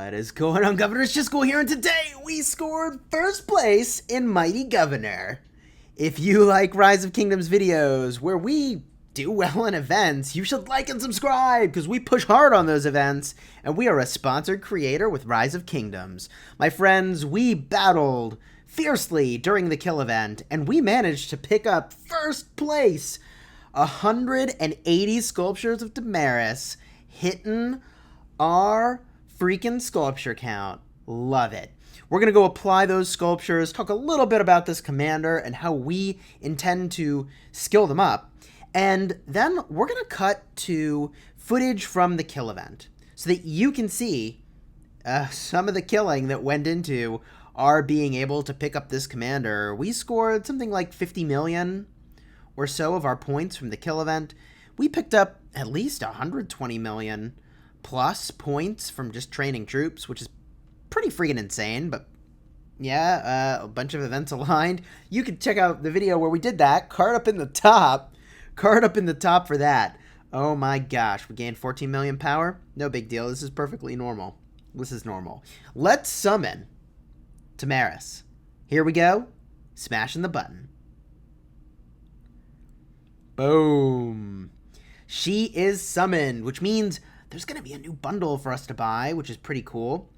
What is going on, Governor? It's Chisgule here, and today we scored first place in Mighty Governor. If you like Rise of Kingdoms videos where we do well in events, you should like and subscribe because we push hard on those events, and we are a sponsored creator with Rise of Kingdoms. My friends, we battled fiercely during the kill event, and we managed to pick up first place. 180 sculptures of Tomyris, hitting our freaking sculpture count. Love it. We're going to go apply those sculptures, talk a little bit about this commander and how we intend to skill them up. And then we're going to cut to footage from the kill event so that you can see some of the killing that went into our being able to pick up this commander. We scored something like 50 million or so of our points from the kill event. We picked up at least 120 million plus points from just training troops, which is pretty freaking insane, but yeah, a bunch of events aligned. You can check out the video where we did that. Card up in the top for that. Oh my gosh, we gained 14 million power. No big deal. This is perfectly normal. This is normal. Let's summon Tomyris. Here we go. Smashing the button. Boom. She is summoned, which means there's going to be a new bundle for us to buy, which is pretty cool.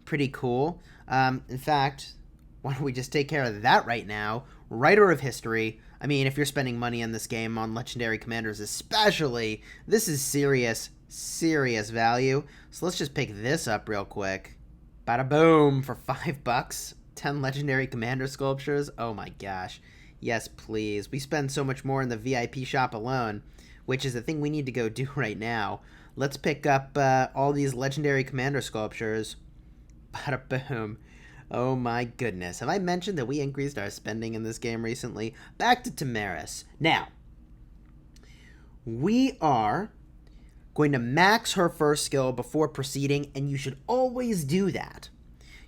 Pretty cool. In fact, why don't we just take care of that right now? Writer of history. I mean, if you're spending money in this game on legendary commanders especially, this is serious value. So let's just pick this up real quick. Bada boom for $5. 10 legendary commander sculptures. Oh my gosh. Yes, please. We spend so much more in the VIP shop alone, which is the thing we need to go do right now. Let's pick up all these legendary commander sculptures. Bada boom. Oh my goodness. Have I mentioned that we increased our spending in this game recently? Back to Tomyris. Now, we are going to max her first skill before proceeding, and you should always do that.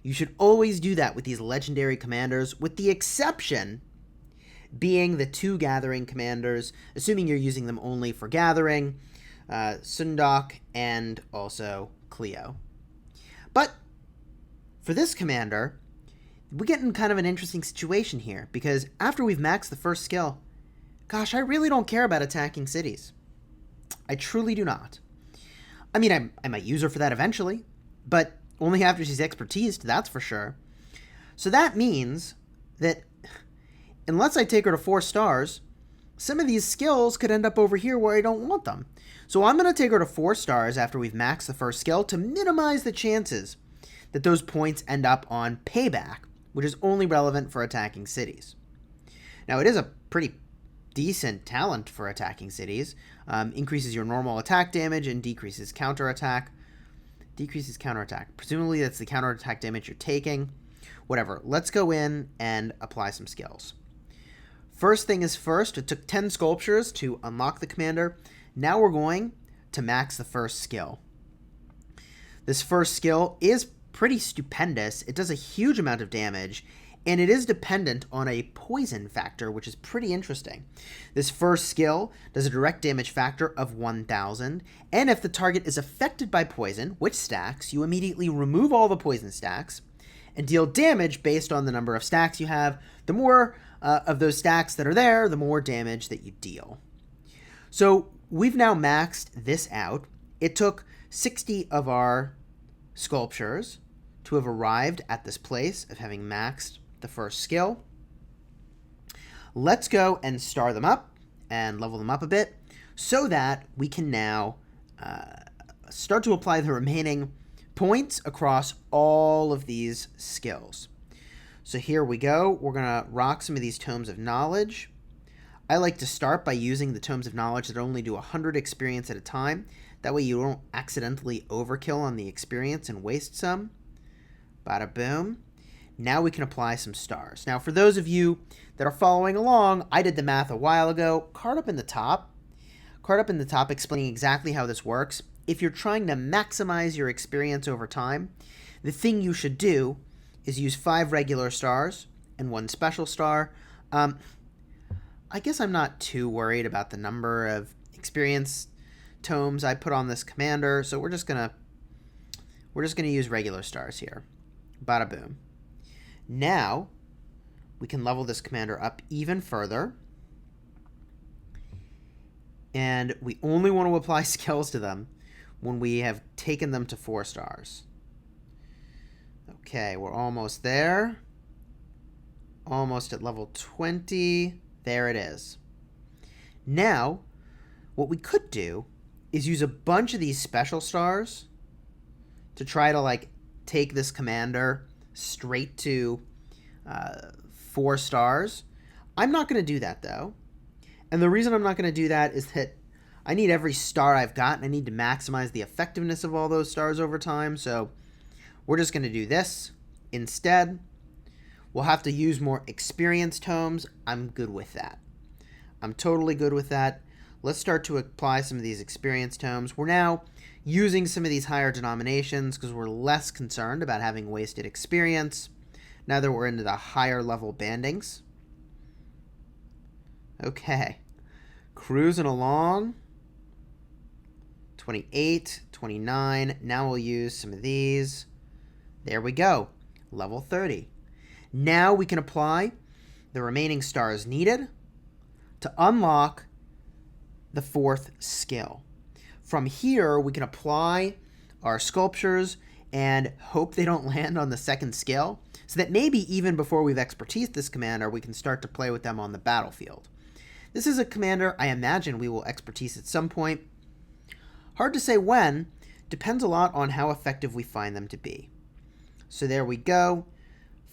You should always do that with these legendary commanders, with the exception being the 2 gathering commanders, assuming you're using them only for gathering, Sundok and also Cleo. But for this commander, we get in kind of an interesting situation here, because after we've maxed the first skill, gosh, I really don't care about attacking cities. I truly do not. I mean, I might use her for that eventually, but only after she's expertised, that's for sure. So that means that unless I take her to 4 stars, some of these skills could end up over here where I don't want them. So I'm going to take her to 4 stars after we've maxed the first skill to minimize the chances that those points end up on payback, which is only relevant for attacking cities. Now, it is a pretty decent talent for attacking cities. Increases your normal attack damage and decreases counterattack. Presumably that's the counterattack damage you're taking. Whatever. Let's go in and apply some skills. First thing is first, it took 10 sculptures to unlock the commander. Now we're going to max the first skill. This first skill is pretty stupendous. It does a huge amount of damage, and it is dependent on a poison factor, which is pretty interesting. This first skill does a direct damage factor of 1,000, and if the target is affected by poison, which stacks, you immediately remove all the poison stacks and deal damage based on the number of stacks you have. The more of those stacks that are there, the more damage that you deal. So we've now maxed this out. It took 60 of our sculptures to have arrived at this place of having maxed the first skill. Let's go and star them up and level them up a bit so that we can now start to apply the remaining points across all of these skills. So here we go. We're going to rock some of these Tomes of Knowledge. I like to start by using the Tomes of Knowledge that only do 100 experience at a time. That way you don't accidentally overkill on the experience and waste some. Bada boom. Now we can apply some stars. Now for those of you that are following along, I did the math a while ago. Card up in the top explaining exactly how this works. If you're trying to maximize your experience over time, the thing you should do is use 5 regular stars and 1 special star. I guess I'm not too worried about the number of experience tomes I put on this commander, so we're just gonna We're just going to use regular stars here. Bada boom. Now, we can level this commander up even further. And we only want to apply skills to them when we have taken them to 4 stars. Okay, we're almost there. Almost at level 20. There it is. Now, what we could do is use a bunch of these special stars to try to, like, take this commander straight to 4 stars. I'm not going to do that, though. And the reason I'm not going to do that is that I need every star I've got, and I need to maximize the effectiveness of all those stars over time. So we're just going to do this instead. We'll have to use more experience tomes. I'm good with that. I'm totally good with that. Let's start to apply some of these experience tomes. We're now using some of these higher denominations because we're less concerned about having wasted experience now that we're into the higher level bandings. Okay. Cruising along. 28, 29. Now we'll use some of these. There we go. Level 30. Now we can apply the remaining stars needed to unlock the 4th skill. From here, we can apply our sculptures and hope they don't land on the 2nd skill, so that maybe even before we've expertised this commander, we can start to play with them on the battlefield. This is a commander I imagine we will expertise at some point. Hard to say when, depends a lot on how effective we find them to be. So there we go.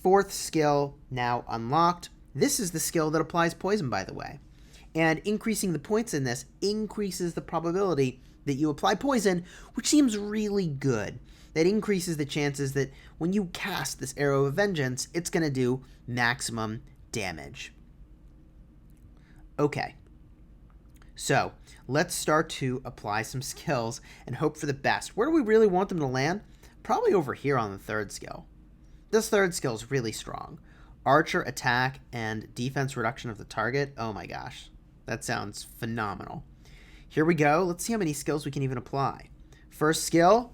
4th skill now unlocked. This is the skill that applies poison, by the way. And increasing the points in this increases the probability that you apply poison, which seems really good. That increases the chances that when you cast this Arrow of Vengeance, it's going to do maximum damage. Okay, so let's start to apply some skills and hope for the best. Where do we really want them to land? Probably over here on the 3rd skill. This 3rd skill is really strong. Archer attack and defense reduction of the target. Oh my gosh, that sounds phenomenal. Here we go. Let's see how many skills we can even apply. First skill,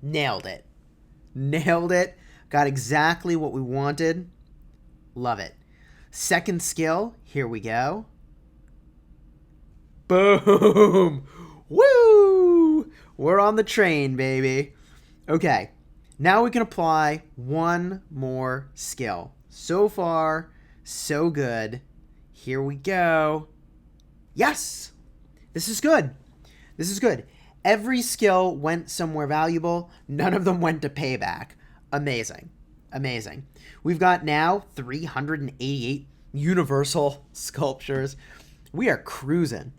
nailed it. Nailed it. Got exactly what we wanted. Love it. Second skill, here we go. Boom! Woo! We're on the train, baby. Okay, now we can apply one more skill. So far, so good. Here we go. Yes! This is good. This is good. Every skill went somewhere valuable. None of them went to payback. Amazing. Amazing. We've got now 388 universal sculptures. We are cruising.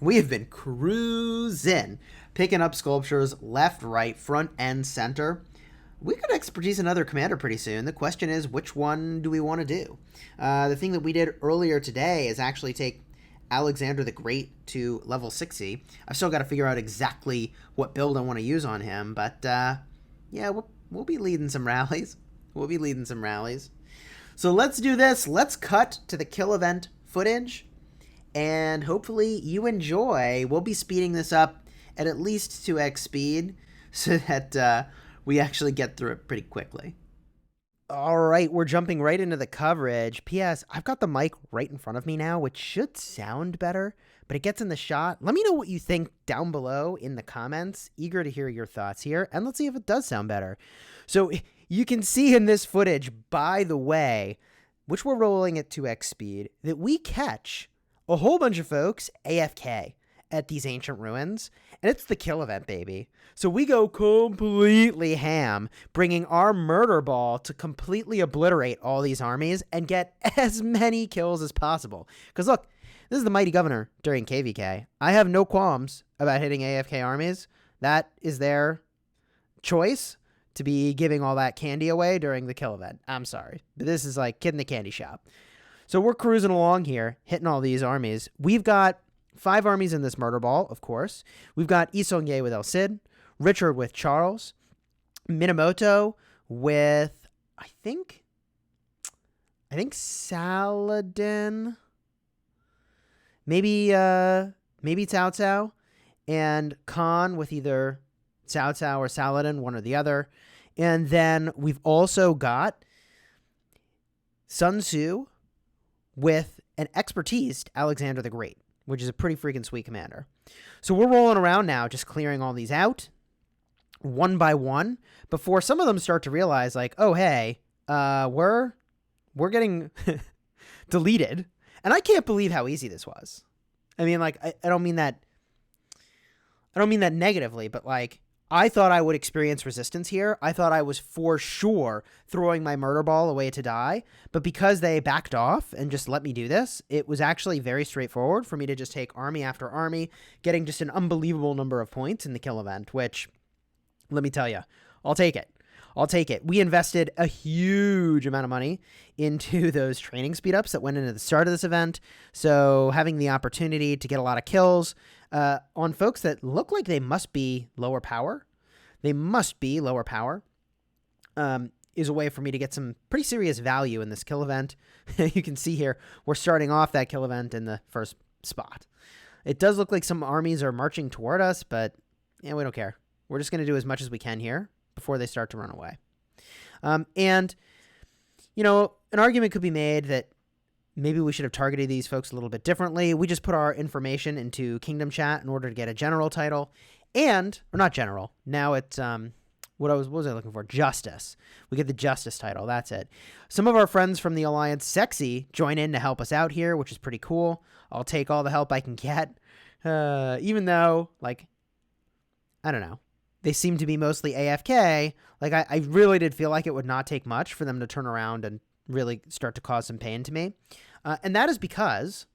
We have been cruising. Picking up sculptures left, right, front, and center. We could expertise another commander pretty soon. The question is, which one do we want to do? The thing that we did earlier today is actually take Alexander the Great to level 60. I've still got to figure out exactly what build I want to use on him, but yeah, we'll be leading some rallies. We'll be leading some rallies. So let's do this. Let's cut to the kill event footage, and hopefully you enjoy. We'll be speeding this up at least 2x speed so that we actually get through it pretty quickly. All right, we're jumping right into the coverage. P.S. I've got the mic right in front of me now, which should sound better, but it gets in the shot. Let me know what you think down below in the comments. Eager to hear your thoughts here, and let's see if it does sound better. So you can see in this footage, by the way, which we're rolling at 2x speed, that we catch a whole bunch of folks AFK at these ancient ruins, and it's the kill event, baby. So we go completely ham, bringing our murder ball to completely obliterate all these armies and get as many kills as possible. Because look, this is the Mighty Governor during KVK. I have no qualms about hitting AFK armies. That is their choice to be giving all that candy away during the kill event. I'm sorry, but this is like kid in the candy shop. So we're cruising along here, hitting all these armies. We've got 5 armies in this murder ball, of course. We've got Isongye with El Cid, Richard with Charles, Minamoto with, I think Saladin, maybe Cao Cao, and Khan with either Cao Cao or Saladin, one or the other. And then we've also got Sun Tzu with an expertise Alexander the Great, which is a pretty freaking sweet commander. So we're rolling around now, just clearing all these out one by one before some of them start to realize, like, oh, hey, we're getting deleted. And I can't believe how easy this was. I mean, like, I don't mean that negatively, but like, I thought I would experience resistance here. I thought I was for sure throwing my murder ball away to die. But because they backed off and just let me do this, it was actually very straightforward for me to just take army after army, getting just an unbelievable number of points in the kill event, which, let me tell you, I'll take it. I'll take it. We invested a huge amount of money into those training speed ups that went into the start of this event. So having the opportunity to get a lot of kills on folks that look like they must be lower power, is a way for me to get some pretty serious value in this kill event. You can see here, we're starting off that kill event in the first spot. It does look like some armies are marching toward us, but yeah, we don't care. We're just going to do as much as we can here before they start to run away. And, you know, an argument could be made that maybe we should have targeted these folks a little bit differently. We just put our information into Kingdom Chat in order to get a general title. Or not general. Now it's, what was I looking for? Justice. We get the Justice title. That's it. Some of our friends from the Alliance Sexy join in to help us out here, which is pretty cool. I'll take all the help I can get. Even though, like, I don't know. They seem to be mostly AFK. Like, I really did feel like it would not take much for them to turn around and really start to cause some pain to me. And that is because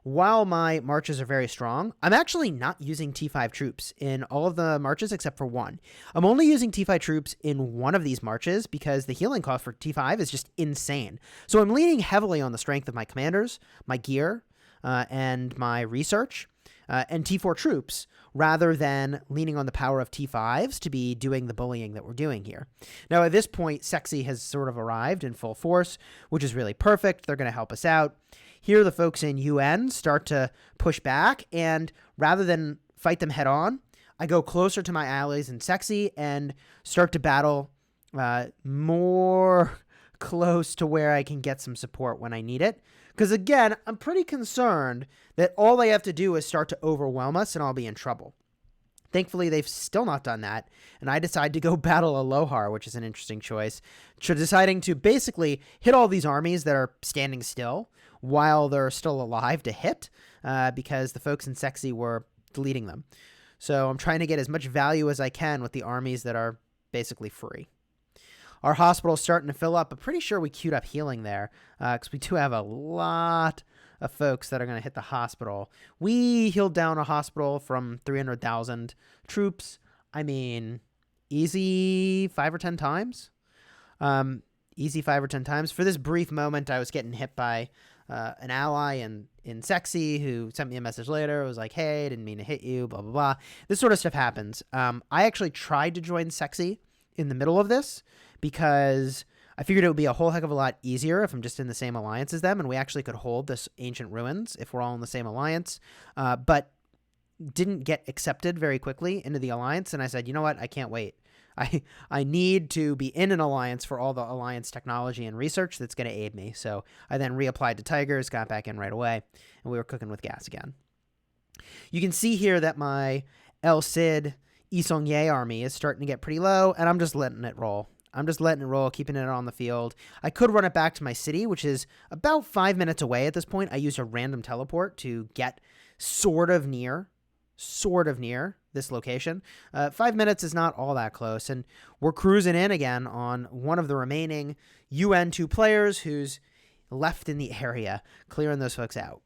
while my marches are very strong, I'm actually not using T5 troops in all of the marches except for one. I'm only using T5 troops in one of these marches because the healing cost for T5 is just insane. So I'm leaning heavily on the strength of my commanders, my gear, and my research, and T4 troops, rather than leaning on the power of T5s to be doing the bullying that we're doing here. Now, at this point, Sexy has sort of arrived in full force, which is really perfect. They're going to help us out. Here, the folks in UN start to push back, and rather than fight them head on, I go closer to my allies in Sexy and start to battle more close to where I can get some support when I need it. Because again, I'm pretty concerned that all they have to do is start to overwhelm us and I'll be in trouble. Thankfully, they've still not done that, and I decide to go battle a Lohar, which is an interesting choice, deciding to basically hit all these armies that are standing still while they're still alive to hit, because the folks in Sexy were deleting them. So I'm trying to get as much value as I can with the armies that are basically free. Our hospital's starting to fill up. I'm pretty sure we queued up healing there, because we do have a lot of folks that are going to hit the hospital. We healed down a hospital from 300,000 troops. I mean, easy 5 or 10 times. Easy 5 or 10 times. For this brief moment, I was getting hit by an ally in Sexy who sent me a message later. It was like, hey, I didn't mean to hit you, blah, blah, blah. This sort of stuff happens. I actually tried to join Sexy in the middle of this because I figured it would be a whole heck of a lot easier if I'm just in the same alliance as them, and we actually could hold this ancient ruins if we're all in the same alliance, but didn't get accepted very quickly into the alliance, and I said, you know what, I can't wait. I need to be in an alliance for all the alliance technology and research that's going to aid me. So I then reapplied to Tigers, got back in right away, and we were cooking with gas again. You can see here that my El Cid Isongye army is starting to get pretty low, and I'm just letting it roll. Keeping it on the field. I could run it back to my city, which is about 5 minutes away at this point. I used a random teleport to get sort of near this location. 5 minutes is not all that close, and we're cruising in again on one of the remaining UN2 players who's left in the area, clearing those folks out.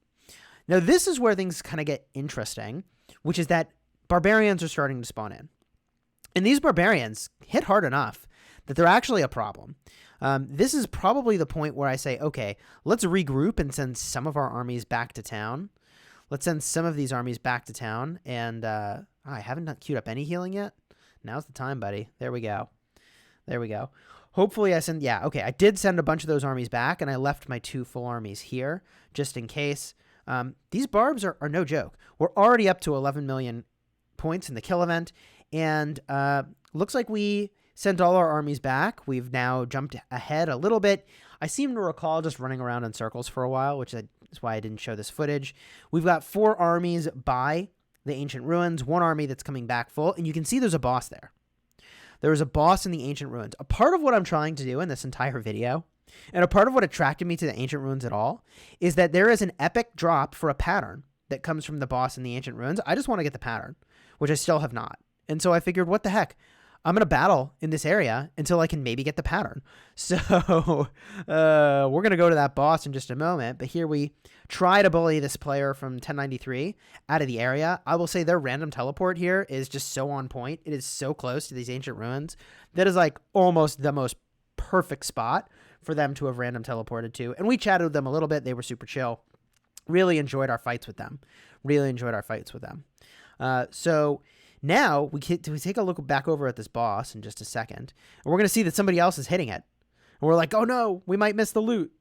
Now, this is where things kind of get interesting, which is that barbarians are starting to spawn in. And these barbarians hit hard enough that they're actually a problem. This is probably the point where I say, okay, let's regroup and send some of our armies back to town. Let's send some of these armies back to town. And I haven't queued up any healing yet. Now's the time, buddy. There we go. Hopefully I did send a bunch of those armies back, and I left my 2 full armies here just in case. These barbs are no joke. We're already up to 11 million points in the kill event, And looks like we sent all our armies back. We've now jumped ahead a little bit. I seem to recall just running around in circles for a while, which is why I didn't show this footage. We've got 4 armies by the ancient ruins, 1 army that's coming back full, and you can see there's a boss there. There is a boss in the ancient ruins. A part of what I'm trying to do in this entire video, and a part of what attracted me to the ancient ruins at all, is that there is an epic drop for a pattern that comes from the boss in the ancient ruins. I just want to get the pattern, which I still have not. And so I figured, what the heck? I'm going to battle in this area until I can maybe get the pattern. So we're going to go to that boss in just a moment. But here we try to bully this player from 1093 out of the area. I will say their random teleport here is just so on point. It is so close to these ancient ruins. That is like almost the most perfect spot for them to have random teleported to. And we chatted with them a little bit. They were super chill. Really enjoyed our fights with them. So now we take a look back over at this boss in just a second, and we're going to see that somebody else is hitting it. And we're like, oh no, we might miss the loot.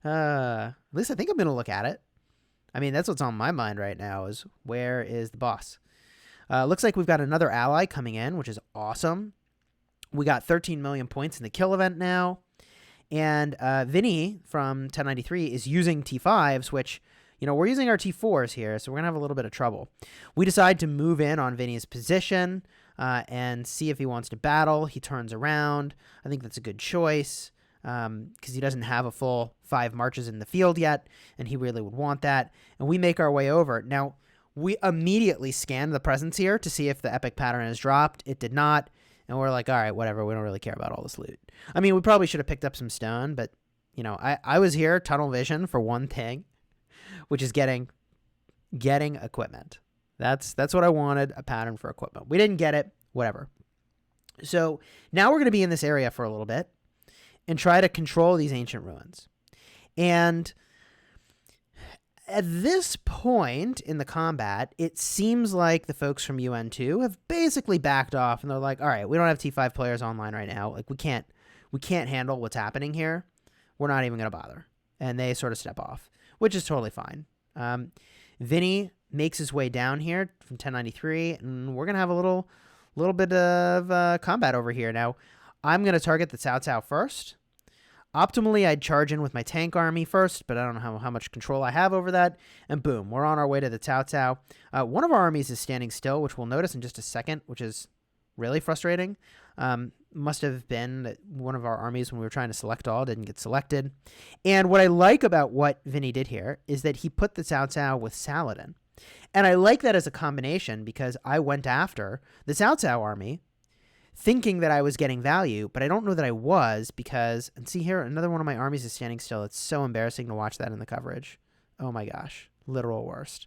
At least I think I'm going to look at it. I mean, that's what's on my mind right now is where is the boss? Looks like we've got another ally coming in, which is awesome. We got 13 million points in the kill event now. And Vinny from 1093 is using T5s, which, we're using our T4s here, so we're going to have a little bit of trouble. We decide to move in on Vinny's position and see if he wants to battle. He turns around. I think that's a good choice because he doesn't have a full 5 marches in the field yet, and he really would want that. And we make our way over. Now, we immediately scan the presence here to see if the epic pattern is dropped. It did not. And we're like, all right, whatever. We don't really care about all this loot. I mean, we probably should have picked up some stone, but, I was here, tunnel vision, for one thing, which is getting equipment. That's what I wanted, a pattern for equipment. We didn't get it, whatever. So now we're going to be in this area for a little bit and try to control these ancient ruins. And at this point in the combat, it seems like the folks from UN2 have basically backed off, and they're like, all right, we don't have T5 players online right now. Like, we can't handle what's happening here. We're not even going to bother. And they sort of step off, which is totally fine. Vinny makes his way down here from 1093, and we're going to have a little bit of combat over here. Now, I'm going to target the Cao Cao first. Optimally, I'd charge in with my tank army first, but I don't know how much control I have over that. And boom, we're on our way to the Cao Cao. One of our armies is standing still, which we'll notice in just a second, which is really frustrating. Must have been that one of our armies, when we were trying to select all, didn't get selected. And what I like about what Vinny did here is that he put the Cao Cao with Saladin. And I like that as a combination because I went after the Cao Cao army thinking that I was getting value, but I don't know that I was because, and see here, another one of my armies is standing still. It's so embarrassing to watch that in the coverage. Oh my gosh, literal worst.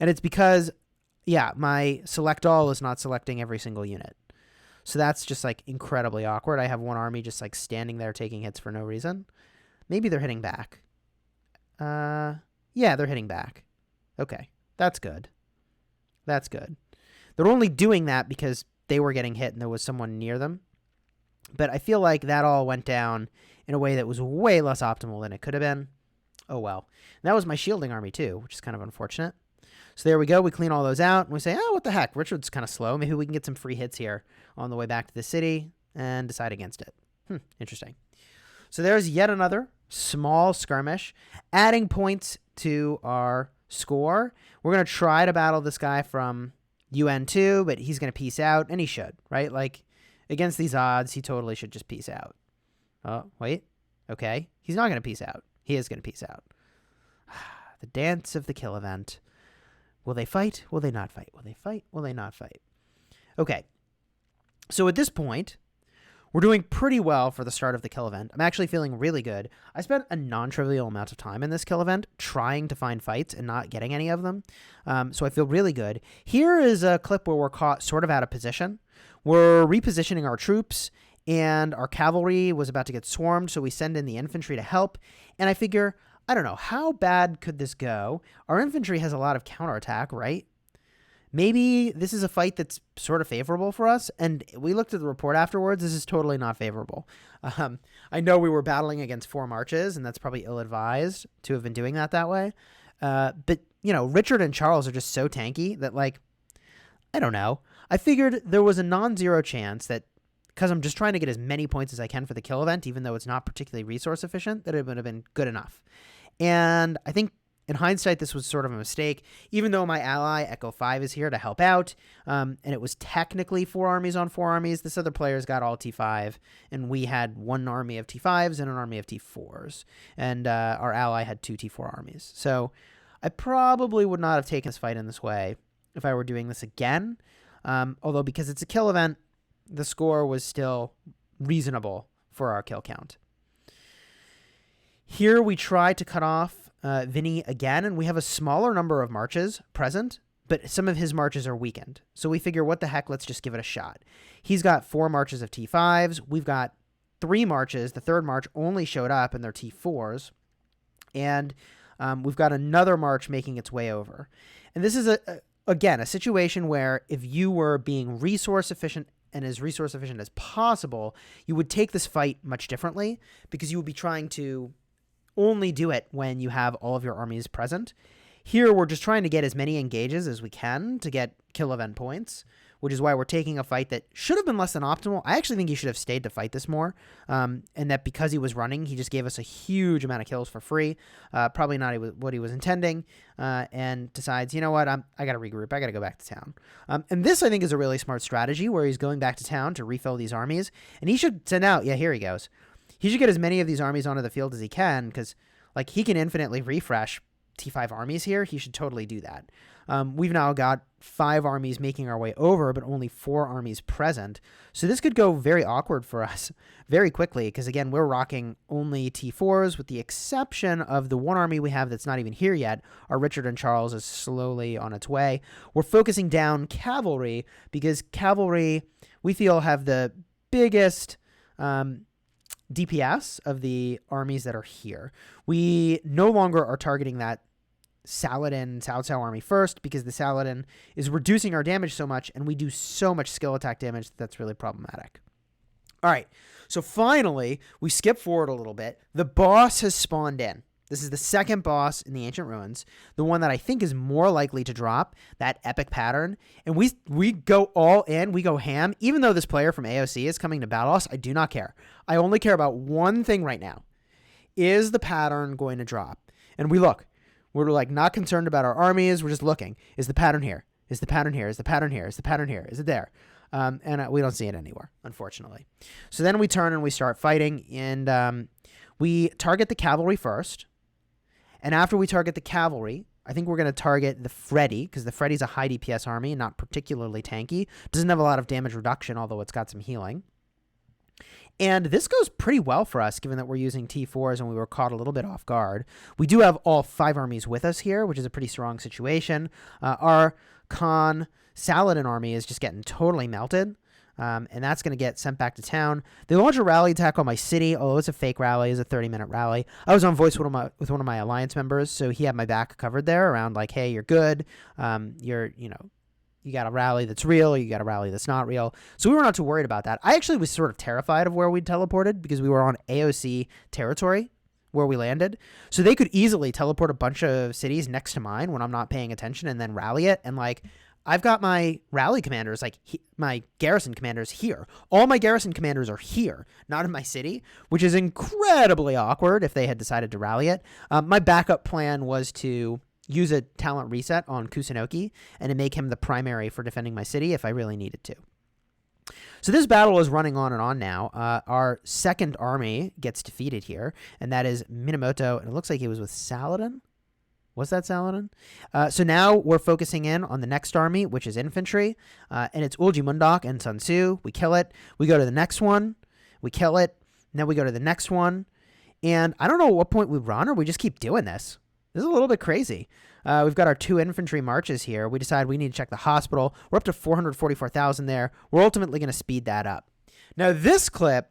And it's because, my select all is not selecting every single unit. So that's just like incredibly awkward. I have one army just like standing there taking hits for no reason. Maybe they're hitting back. Yeah, they're hitting back. Okay, that's good. They're only doing that because they were getting hit and there was someone near them. But I feel like that all went down in a way that was way less optimal than it could have been. Oh well. And that was my shielding army too, which is kind of unfortunate. So there we go. We clean all those out and we say, oh, what the heck? Richard's kind of slow. Maybe we can get some free hits here on the way back to the city and decide against it. Interesting. So there's yet another small skirmish, adding points to our score. We're going to try to battle this guy from UN2, but he's going to peace out, and he should, right? Like, against these odds, he totally should just peace out. Oh, wait. Okay. He's not going to peace out. He is going to peace out. The dance of the kill event. Will they fight? Will they not fight? Will they fight? Will they not fight? Okay. So at this point, we're doing pretty well for the start of the kill event. I'm actually feeling really good. I spent a non-trivial amount of time in this kill event trying to find fights and not getting any of them. So I feel really good. Here is a clip where we're caught sort of out of position. We're repositioning our troops, and our cavalry was about to get swarmed, so we send in the infantry to help. And I figure, I don't know, how bad could this go? Our infantry has a lot of counterattack, right? Maybe this is a fight that's sort of favorable for us. And we looked at the report afterwards. This is totally not favorable. I know we were battling against 4 marches, and that's probably ill-advised to have been doing that way. But, Richard and Charles are just so tanky that, like, I don't know. I figured there was a non-zero chance that, because I'm just trying to get as many points as I can for the kill event, even though it's not particularly resource efficient, that it would have been good enough. And I think in hindsight, this was sort of a mistake, even though my ally, Echo 5, is here to help out. And it was technically 4 armies on 4 armies. This other player's got all T5, and we had 1 army of T5s and an army of T4s. And our ally had 2 T4 armies. So I probably would not have taken this fight in this way if I were doing this again. Although because it's a kill event, the score was still reasonable for our kill count. Here we try to cut off Vinny again, and we have a smaller number of marches present, but some of his marches are weakened. So we figure, what the heck, let's just give it a shot. He's got 4 marches of T5s. We've got 3 marches. The third march only showed up, and they're T4s. And we've got another march making its way over. And this is, again, a situation where if you were being resource efficient and as resource efficient as possible, you would take this fight much differently, because you would be trying to only do it when you have all of your armies present. Here, we're just trying to get as many engages as we can to get kill event points, which is why we're taking a fight that should have been less than optimal. I actually think he should have stayed to fight this more, and that because he was running, he just gave us a huge amount of kills for free, probably not what he was intending, and decides, you know what, I got to regroup, I got to go back to town. And this, I think, is a really smart strategy, where he's going back to town to refill these armies, and he should send out, yeah, here he goes. He should get as many of these armies onto the field as he can, because like he can infinitely refresh T5 armies here. He should totally do that. We've now got 5 armies making our way over, but only 4 armies present. So this could go very awkward for us very quickly, because again, we're rocking only T4s with the exception of the 1 army we have that's not even here yet. Our Richard and Charles is slowly on its way. We're focusing down cavalry, because cavalry, we feel, have the biggest DPS of the armies that are here. We no longer are targeting that Saladin Cao Cao army first, because the Saladin is reducing our damage so much, and we do so much skill attack damage that's really problematic. All right, so finally, we skip forward a little bit. The boss has spawned in. This is the second boss in the Ancient Ruins, the one that I think is more likely to drop that epic pattern. And we go all in, we go ham. Even though this player from AOC is coming to battle us, I do not care. I only care about one thing right now. Is the pattern going to drop? And we look. We're like not concerned about our armies. We're just looking. Is the pattern here? Is the pattern here? Is the pattern here? Is the pattern here? Is it there? And we don't see it anywhere, unfortunately. So then we turn and we start fighting, and we target the cavalry first. And after we target the cavalry, I think we're going to target the Freddy, because the Freddy's a high DPS army, not particularly tanky. Doesn't have a lot of damage reduction, although it's got some healing. And this goes pretty well for us, given that we're using T4s and we were caught a little bit off guard. We do have all 5 armies with us here, which is a pretty strong situation. Our Khan Saladin army is just getting totally melted. And that's going to get sent back to town. They launch a rally attack on my city, although it's a fake rally. It's a 30-minute rally. I was on voice with one of my alliance members, so he had my back covered there around like, hey, you're good. You got a rally that's real, or you got a rally that's not real. So we were not too worried about that. I actually was sort of terrified of where we'd teleported, because we were on AOC territory where we landed. So they could easily teleport a bunch of cities next to mine when I'm not paying attention and then rally it. And like, I've got my rally commanders, my garrison commanders here. All my garrison commanders are here, not in my city, which is incredibly awkward if they had decided to rally it. My backup plan was to use a talent reset on Kusunoki and to make him the primary for defending my city if I really needed to. So this battle is running on and on now. Our second army gets defeated here, and that is Minamoto, and it looks like he was with Saladin. Was that Saladin? So now we're focusing in on the next army, which is infantry, and it's Ulji Mundok and Sun Tzu. We kill it. We go to the next one. We kill it. Now we go to the next one. And I don't know at what point we run, or we just keep doing this. This is a little bit crazy. We've got our 2 infantry marches here. We decide we need to check the hospital. We're up to 444,000 there. We're ultimately going to speed that up. Now, this clip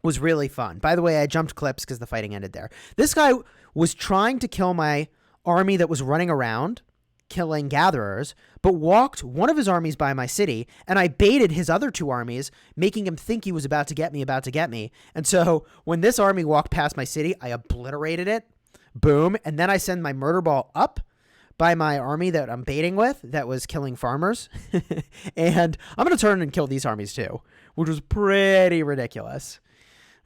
was really fun. By the way, I jumped clips because the fighting ended there. This guy was trying to kill my army that was running around killing gatherers, but walked one of his armies by my city, and I baited his other 2 armies, making him think he was about to get me. And so when this army walked past my city, I obliterated it. Boom. And then I send my murder ball up, by my army that I'm baiting with that was killing farmers. And I'm going to turn and kill these armies too, which was pretty ridiculous.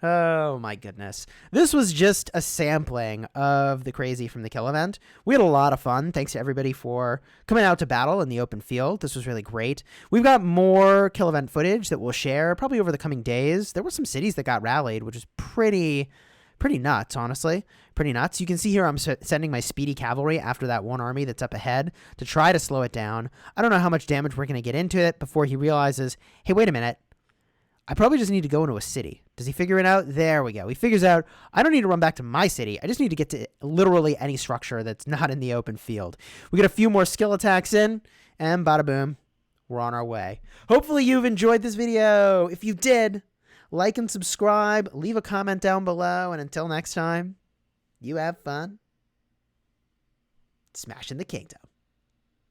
Oh my goodness. This was just a sampling of the crazy from the kill event. We had a lot of fun. Thanks to everybody for coming out to battle in the open field. This was really great. We've got more kill event footage that we'll share probably over the coming days. There were some cities that got rallied, which is pretty nuts, honestly. Pretty nuts. You can see here I'm sending my speedy cavalry after that one army that's up ahead to try to slow it down. I don't know how much damage we're going to get into it before he realizes, hey, wait a minute. I probably just need to go into a city. Does he figure it out? There we go. He figures out, I don't need to run back to my city. I just need to get to literally any structure that's not in the open field. We get a few more skill attacks in, and bada boom, we're on our way. Hopefully you've enjoyed this video. If you did, like and subscribe, leave a comment down below, and until next time, you have fun smashing the kingdom.